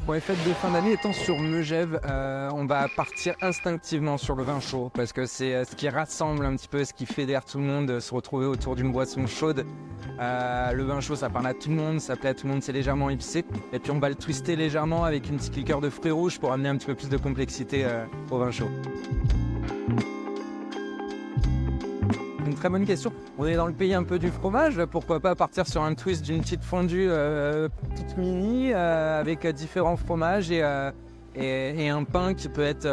Pour les fêtes de fin d'année, étant sur Megève, on va partir instinctivement sur le vin chaud parce que c'est ce qui rassemble un petit peu, ce qui fédère tout le monde, se retrouver autour d'une boisson chaude. Le vin chaud, ça parle à tout le monde, ça plaît à tout le monde, c'est légèrement épicé. Et puis on va le twister légèrement avec une petite liqueur de fruits rouges pour amener un petit peu plus de complexité au vin chaud. Une très bonne question. On est dans le pays un peu du fromage, pourquoi pas partir sur un twist d'une petite fondue toute mini avec différents fromages et un pain qui peut être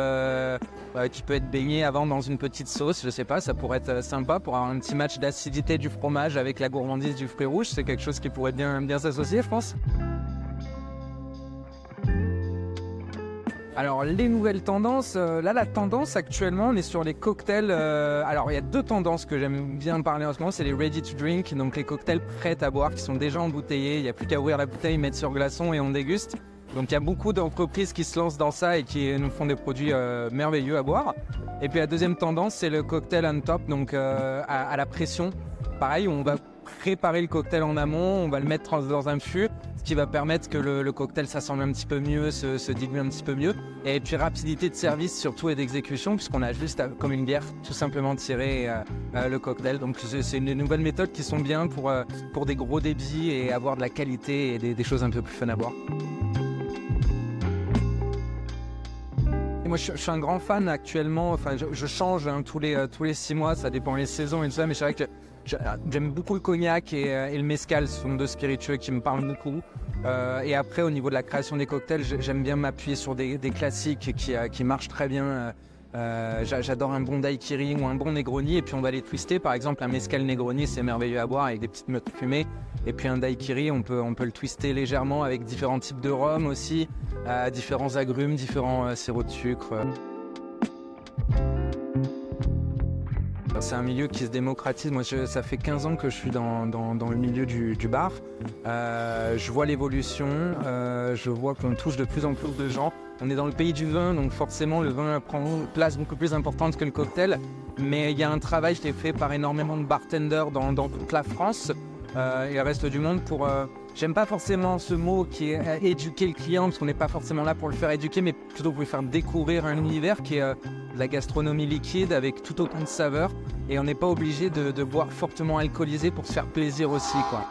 baigné avant dans une petite sauce, je sais pas, ça pourrait être sympa pour avoir un petit match d'acidité du fromage avec la gourmandise du fruit rouge, c'est quelque chose qui pourrait bien s'associer, je pense. Alors les nouvelles tendances, la tendance actuellement on est sur les cocktails, alors il y a deux tendances que j'aime bien parler en ce moment, c'est les ready to drink, donc les cocktails prêts à boire qui sont déjà embouteillés, il n'y a plus qu'à ouvrir la bouteille, mettre sur glaçon et on déguste. Donc il y a beaucoup d'entreprises qui se lancent dans ça et qui nous font des produits merveilleux à boire. Et puis la deuxième tendance c'est le cocktail on top, donc à la pression. Pareil, on va préparer le cocktail en amont, on va le mettre dans un fût, ce qui va permettre que le cocktail s'assemble un petit peu mieux, se dilue un petit peu mieux. Et puis rapidité de service surtout et d'exécution, puisqu'on a juste, comme une bière, tout simplement tiré le cocktail. Donc c'est une nouvelle méthode qui sont bien pour des gros débits et avoir de la qualité et des choses un peu plus fun à boire. Moi, je suis un grand fan actuellement. Enfin, je change tous les 6 mois, ça dépend des saisons et tout ça. Mais c'est vrai que j'aime beaucoup le cognac et le mezcal. Ce sont deux spiritueux qui me parlent beaucoup. Et après, au niveau de la création des cocktails, j'aime bien m'appuyer sur des classiques qui marchent très bien. J'adore un bon daiquiri ou un bon negroni et puis on va les twister. Par exemple, un mezcal negroni, c'est merveilleux à boire avec des petites notes fumées. Et puis un daiquiri, on peut le twister légèrement avec différents types de rhum aussi, différents agrumes, différents sirops de sucre. C'est un milieu qui se démocratise. Moi, ça fait 15 ans que je suis dans le milieu du bar. Je vois l'évolution, je vois qu'on touche de plus en plus de gens. On est dans le pays du vin, donc forcément le vin prend une place beaucoup plus importante que le cocktail. Mais il y a un travail qui est fait par énormément de bartenders dans toute la France et le reste du monde pour... J'aime pas forcément ce mot qui est éduquer le client, parce qu'on n'est pas forcément là pour le faire éduquer, mais plutôt pour lui faire découvrir un univers qui est de la gastronomie liquide avec tout autant de saveurs. Et on n'est pas obligé de boire fortement alcoolisé pour se faire plaisir aussi, quoi.